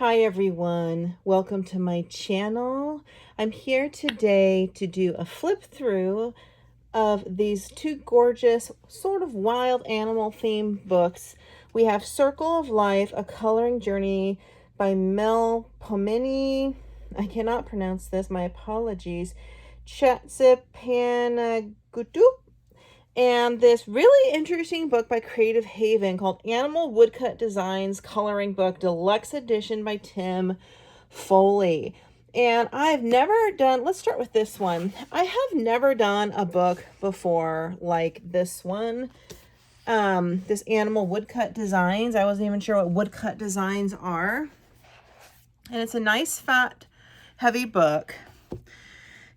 Hi everyone, welcome to my channel. I'm here today to do a flip through of these two gorgeous sort of wild animal themed books. We have Circle of Life, A Coloring Journey by Mel Pomini. I cannot pronounce this, my apologies. Chatsipanagutu. And this really interesting book by Creative Haven called Animal Woodcut Designs Coloring Book Deluxe Edition by Tim Foley. And I've never done, let's start with this one. I have never done a book before like this one. This Animal Woodcut Designs. I wasn't even sure what woodcut designs are. And it's a nice, fat, heavy book.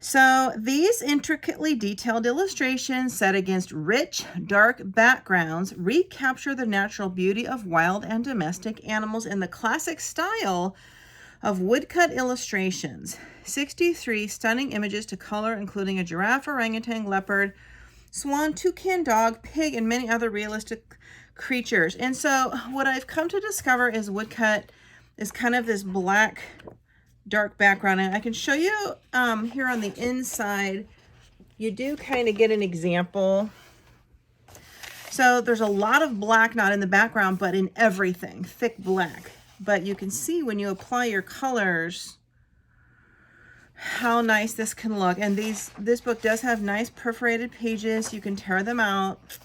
So these intricately detailed illustrations set against rich, dark backgrounds recapture the natural beauty of wild and domestic animals in the classic style of woodcut illustrations. 63 stunning images to color, including a giraffe, orangutan, leopard, swan, toucan, dog, pig, and many other realistic creatures. And so what I've come to discover is woodcut is kind of this black dark background, and I can show you here on the inside. You do kind of get an example. So there's a lot of black, not in the background, but in everything, thick black. But you can see when you apply your colors how nice this can look. And this book does have nice perforated pages. You can tear them out.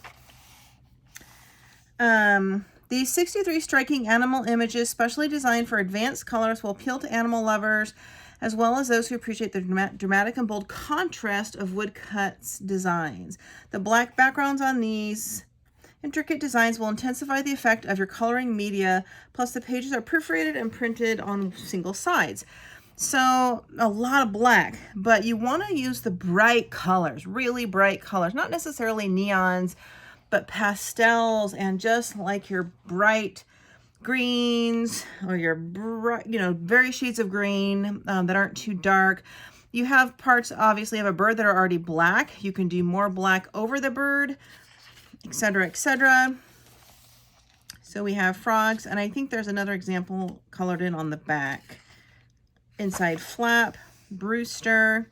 These 63 striking animal images, specially designed for advanced colors, will appeal to animal lovers, as well as those who appreciate the dramatic and bold contrast of woodcuts designs. The black backgrounds on these intricate designs will intensify the effect of your coloring media, plus the pages are perforated and printed on single sides. So a lot of black, but you want to use the bright colors, really bright colors, not necessarily neons, but pastels, and just like your bright greens or your bright, very shades of green that aren't too dark. You have parts, obviously, of a bird that are already black. You can do more black over the bird, etc., etc. So we have frogs, and I think there's another example colored in on the back. Inside flap, Brewster.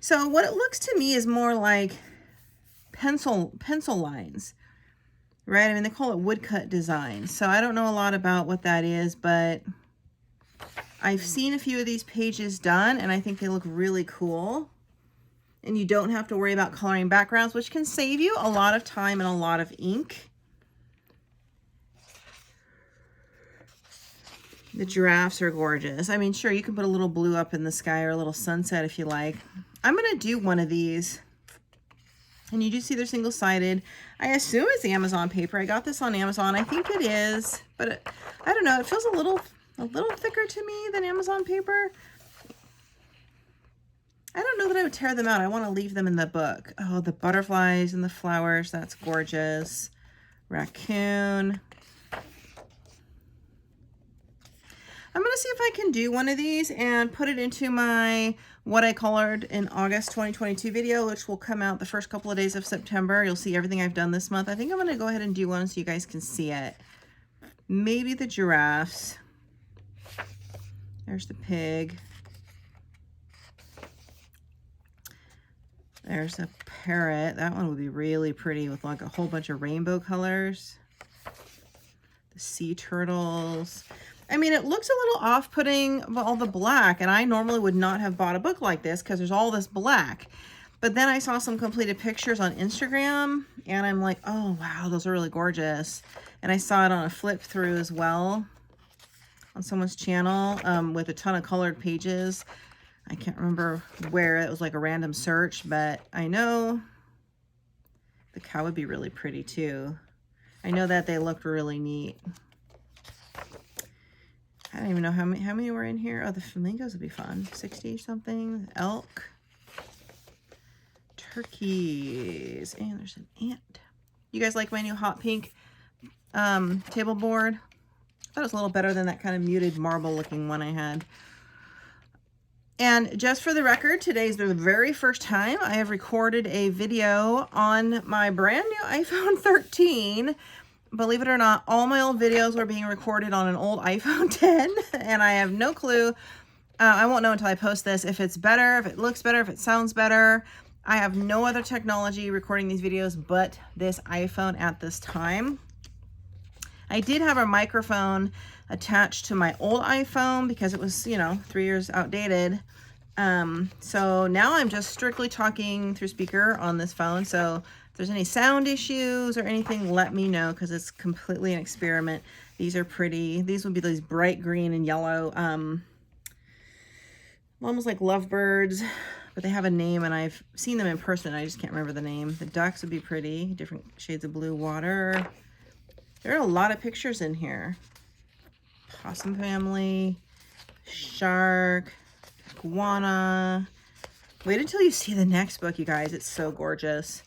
So what it looks to me is more like pencil lines, right? I mean, they call it woodcut design. So I don't know a lot about what that is, but I've seen a few of these pages done, and I think they look really cool. And you don't have to worry about coloring backgrounds, which can save you a lot of time and a lot of ink. The giraffes are gorgeous. I mean, sure, you can put a little blue up in the sky or a little sunset if you like. I'm going to do one of these. And you do see they're single-sided. I assume it's Amazon paper. I got this on Amazon. I think it is, but I don't know. It feels a little thicker to me than Amazon paper. I don't know that I would tear them out. I want to leave them in the book. Oh, the butterflies and the flowers. That's gorgeous. Raccoon. I'm going to see if I can do one of these and put it into my What I Colored in August 2022 video, which will come out the first couple of days of September. You'll see everything I've done this month. I think I'm going to go ahead and do one so you guys can see it. Maybe the giraffes. There's the pig. There's a parrot. That one would be really pretty with like a whole bunch of rainbow colors. The sea turtles. I mean, it looks a little off-putting with all the black, and I normally would not have bought a book like this because there's all this black. But then I saw some completed pictures on Instagram, and I'm like, oh, wow, those are really gorgeous. And I saw it on a flip through as well on someone's channel with a ton of colored pages. I can't remember where. It was like a random search, but I know the cow would be really pretty too. I know that they looked really neat. I don't even know how many were in here. Oh, the flamingos would be fun. 60 something. Elk. Turkeys. And there's an ant. You guys like my new hot pink table board? I thought it was a little better than that kind of muted marble looking one I had. And just for the record, today's the very first time I have recorded a video on my brand new iPhone 13. believe it or not, all my old videos are being recorded on an old iPhone 10, and I have no clue. I won't know until I post this if it's better, if it looks better, if it sounds better. I have no other technology recording these videos but this iPhone at this time. I did have a microphone attached to my old iPhone because it was, you know, 3 years outdated. So now I'm just strictly talking through speaker on this phone. So if there's any sound issues or anything, let me know, because it's completely an experiment. These are pretty. These would be these bright green and yellow, almost like lovebirds, but they have a name, and I've seen them in person. I just can't remember the name. The ducks would be pretty, different shades of blue water. There are a lot of pictures in here. Possum family, shark, iguana. Wait until you see the next book, you guys. It's so gorgeous.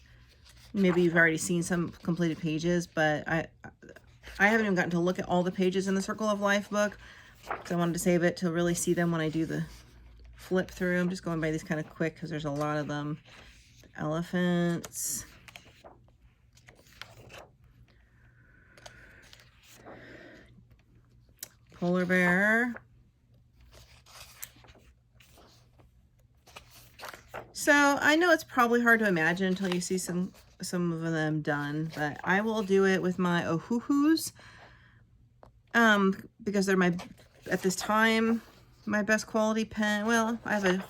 Maybe you've already seen some completed pages, but I haven't even gotten to look at all the pages in the Circle of Life book, so I wanted to save it to really see them when I do the flip through. I'm just going by these kind of quick because there's a lot of them. The elephants. Polar bear. So I know it's probably hard to imagine until you see some of them done, but I will do it with my Ohuhus, because they're at this time, my best quality pen. Well, I have a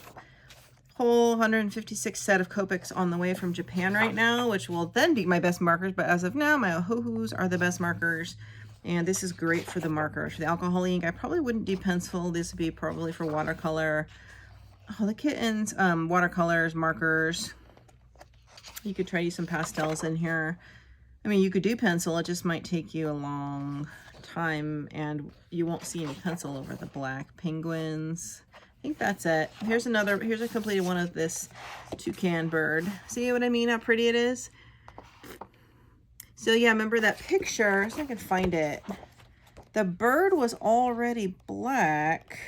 whole 156 set of Copics on the way from Japan right now, which will then be my best markers, but as of now, my Ohuhus are the best markers, and this is great for the markers. For the alcohol ink, I probably wouldn't do pencil. This would be probably for watercolor. Oh, the kittens, watercolors, markers. You could try to use some pastels in here. I mean, you could do pencil. It just might take you a long time, and you won't see any pencil over the black. Penguins. I think that's it. Here's a completed one of this toucan bird. See what I mean? How pretty it is? So yeah, remember that picture? So I can find it. The bird was already black,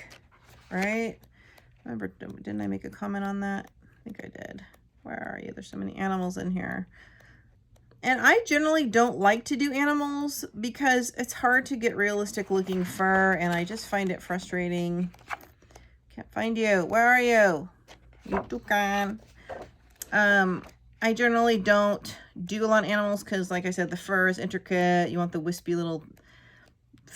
right? Remember, didn't I make a comment on that? I think I did. Where are you? There's so many animals in here. And I generally don't like to do animals because it's hard to get realistic looking fur, and I just find it frustrating. Can't find you. Where are you? You toucan. I generally don't do a lot of animals because, like I said, the fur is intricate. You want the wispy little,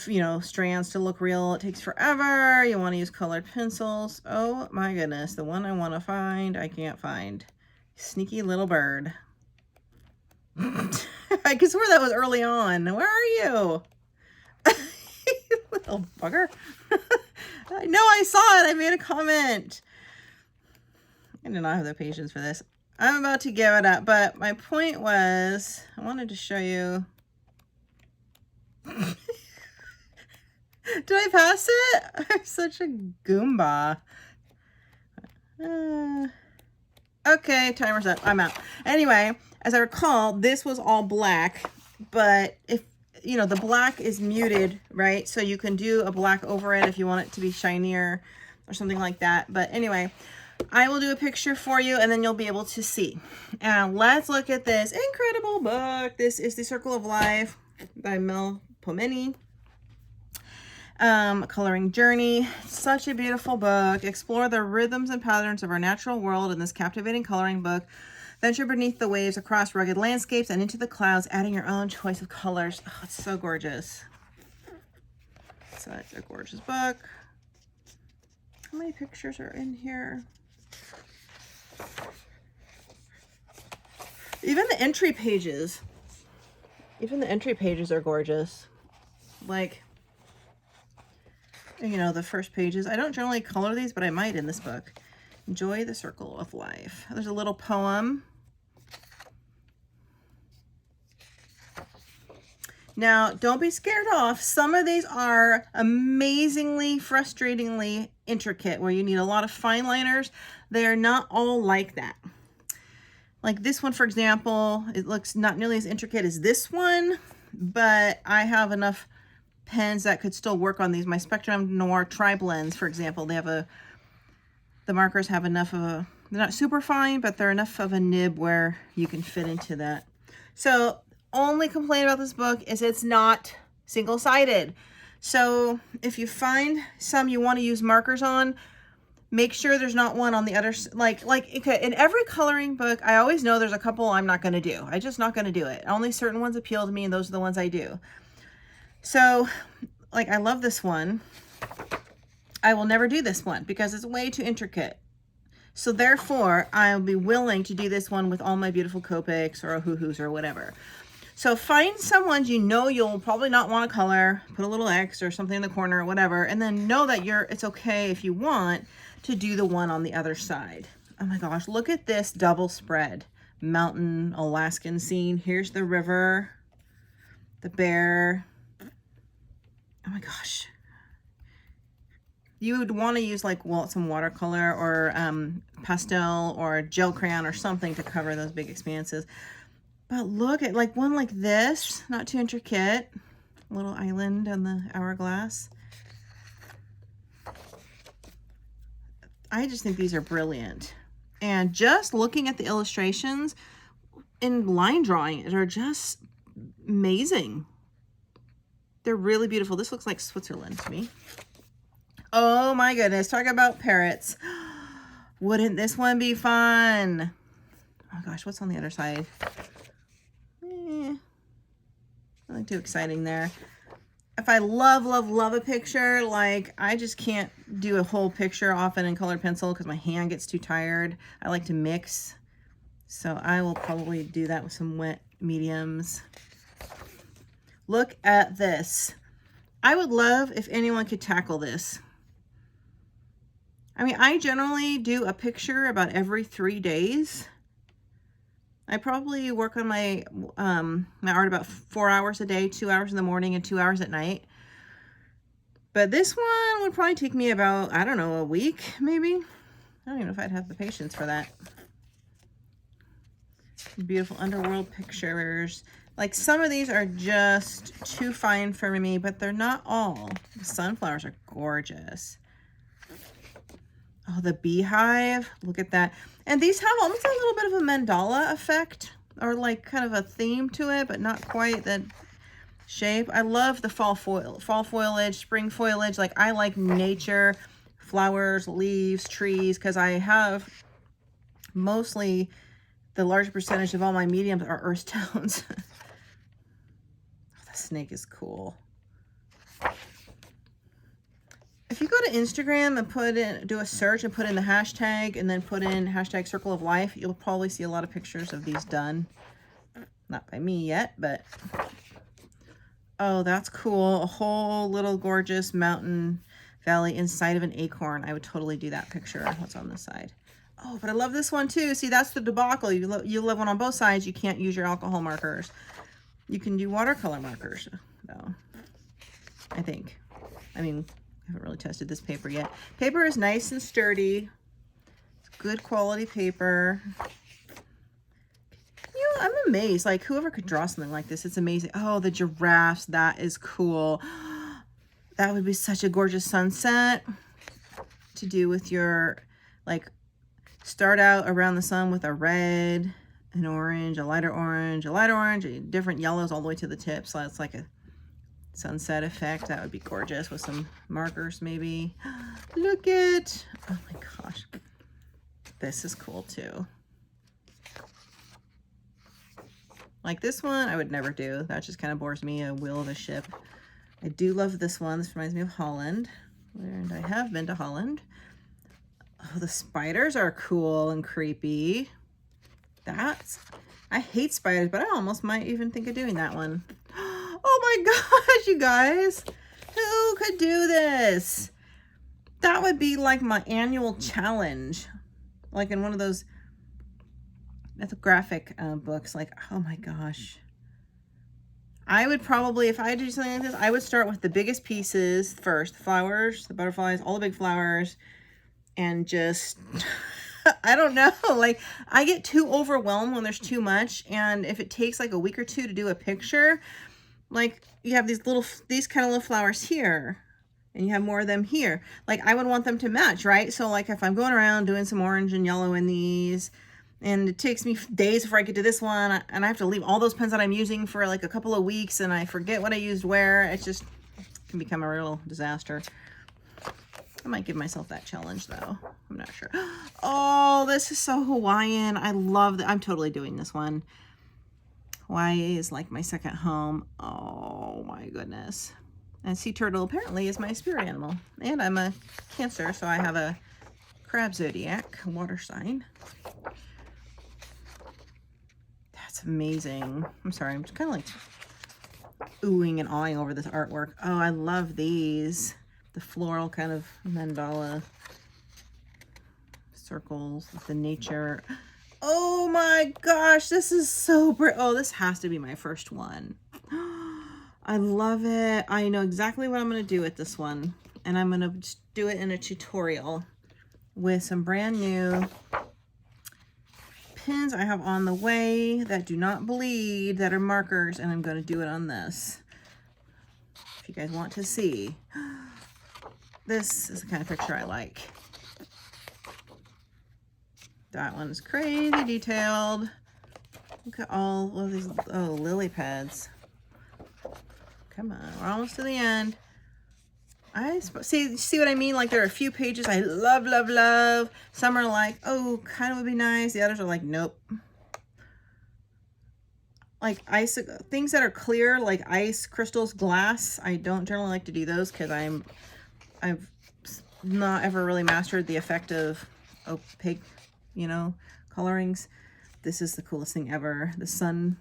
you know, strands to look real. It takes forever. You want to use colored pencils. Oh my goodness, the one I want to find, I can't find. Sneaky little bird. I could swear that was early on. Where are you? You little bugger. No, I saw it. I made a comment. I do not have the patience for this. I'm about to give it up, but my point was, I wanted to show you. Did I pass it? I'm such a Goomba. Okay, timer's up. I'm out. Anyway, as I recall, this was all black, but if, you know, the black is muted, right? So you can do a black over it if you want it to be shinier or something like that. But anyway, I will do a picture for you, and then you'll be able to see. And let's look at this incredible book. This is The Circle of Life by Mel Pomeni. Coloring Journey. Such a beautiful book. Explore the rhythms and patterns of our natural world in this captivating coloring book. Venture beneath the waves, across rugged landscapes, and into the clouds, adding your own choice of colors. Oh, it's so gorgeous. Such a gorgeous book. How many pictures are in here? Even the entry pages. Even the entry pages are gorgeous. Like, you know, the first pages. I don't generally color these, but I might in this book. Enjoy the Circle of Life. There's a little poem. Now, don't be scared off. Some of these are amazingly, frustratingly intricate, where you need a lot of fine liners. They are not all like that. Like this one, for example, it looks not nearly as intricate as this one, but I have enough pens that could still work on these. My Spectrum Noir Tri-Blends, for example, they have the markers have enough of a, they're not super fine, but they're enough of a nib where you can fit into that. So only complaint about this book is it's not single-sided. So if you find some you want to use markers on, make sure there's not one on the other, like okay, in every coloring book, I always know there's a couple I'm not going to do. I'm just not going to do it. Only certain ones appeal to me, and those are the ones I do. So, like, I love this one. I will never do this one because it's way too intricate. So therefore, I'll be willing to do this one with all my beautiful Copics or hoo-hoos or whatever. So find some ones you know you'll probably not want to color, put a little X or something in the corner or whatever, and then know that it's okay if you want to do the one on the other side. Oh my gosh, look at this double spread. Mountain Alaskan scene. Here's the river, the bear. Oh my gosh. You would want to use like some watercolor or pastel or gel crayon or something to cover those big expanses. But look at like one like this, not too intricate. Little island on the hourglass. I just think these are brilliant. And just looking at the illustrations in line drawing are just amazing. They're really beautiful. This looks like Switzerland to me. Oh my goodness, talk about parrots. Wouldn't this one be fun? Oh gosh, what's on the other side? Nothing too exciting there. If I love a picture, like I just can't do a whole picture often in colored pencil because my hand gets too tired. I like to mix. So I will probably do that with some wet mediums. Look at this. I would love if anyone could tackle this. I mean, I generally do a picture about every 3 days. I probably work on my my art about 4 hours a day, 2 hours in the morning and 2 hours at night. But this one would probably take me about, I don't know, a week maybe. I don't even know if I'd have the patience for that. Beautiful underworld pictures. Like some of these are just too fine for me, but they're not all. The sunflowers are gorgeous. Oh, the beehive. Look at that. And these have almost a little bit of a mandala effect or like kind of a theme to it, but not quite that shape. I love the fall foliage, spring foliage. Like I like nature, flowers, leaves, trees, because I have mostly the large percentage of all my mediums are earth tones. Oh, the snake is cool. If you go to Instagram and do a search and put in the hashtag and then put in hashtag circle of life, you'll probably see a lot of pictures of these done. Not by me yet, but oh, that's cool. A whole little gorgeous mountain valley inside of an acorn. I would totally do that picture. What's on this side? Oh, but I love this one too. See, that's the debacle. You live one on both sides. You can't use your alcohol markers. You can do watercolor markers though, I think. I mean, I haven't really tested this paper yet. Paper is nice and sturdy. It's good quality paper. You know, I'm amazed. Like, whoever could draw something like this, it's amazing. Oh, the giraffes. That is cool. That would be such a gorgeous sunset to do with your, like, start out around the sun with a red, an orange, a lighter orange, different yellows all the way to the tip. So that's like a sunset effect. That would be gorgeous with some markers maybe. Look at, oh my gosh, this is cool too. Like this one I would never do. That just kind of bores me, a wheel of a ship. I do love this one. This reminds me of Holland, and I have been to Holland. Oh, the spiders are cool and creepy. I hate spiders, but I almost might even think of doing that one. Oh my gosh, you guys. Who could do this? That would be like my annual challenge. Like in one of those graphic books. Like, oh my gosh. I would probably, if I had to do something like this, I would start with the biggest pieces first. The flowers, the butterflies, all the big flowers. And just, I don't know. Like, I get too overwhelmed when there's too much. And if it takes like a week or two to do a picture, like you have these kind of little flowers here and you have more of them here. Like I would want them to match, right? So like if I'm going around doing some orange and yellow in these And it takes me days before I get to this one, and I have to leave all those pens that I'm using for like a couple of weeks, and I forget what I used where. It's just can become a real disaster. I might give myself that challenge though. I'm not sure. Oh, this is so Hawaiian. I love that. I'm totally doing this one. Hawaii is like my second home. Oh my goodness. And sea turtle apparently is my spirit animal. And I'm a Cancer, so I have a crab zodiac, water sign. That's amazing. I'm sorry, I'm just kind of like oohing and awing over this artwork. Oh, I love these. The floral kind of mandala circles with the nature. Oh my gosh, this is so pretty. Oh, this has to be my first one. I love it. I know exactly what I'm going to do with this one. And I'm going to just do it in a tutorial with some brand new pins I have on the way that do not bleed, that are markers, and I'm going to do it on this. If you guys want to see. This is the kind of picture I like. That one's crazy detailed. Look at all of these, oh, lily pads. Come on, we're almost to the end. I see what I mean? Like there are a few pages I love, love, love. Some are like, oh, kind of would be nice. The others are like, nope. Like ice, things that are clear, like ice, crystals, glass. I don't generally like to do those because I've not ever really mastered the effect of opaque, you know, colorings. This is the coolest thing ever. The sun,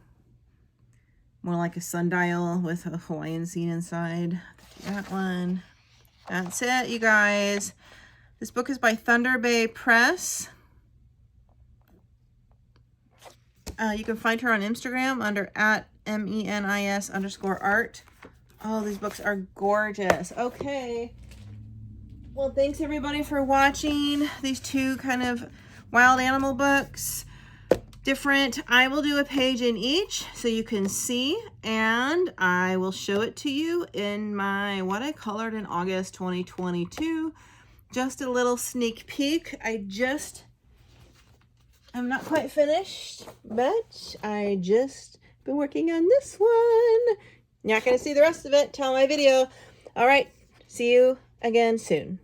more like a sundial with a Hawaiian scene inside. That one. That's it, you guys. This book is by Thunder Bay Press. You can find her on Instagram under @MENIS_art. Oh, these books are gorgeous. Okay. Well, thanks everybody for watching these two kind of wild animal books. Different. I will do a page in each so you can see, and I will show it to you in my what I colored in August 2022. Just a little sneak peek. I'm not quite finished, but I just been working on this one. You're not going to see the rest of it till my video. All right. See you again soon.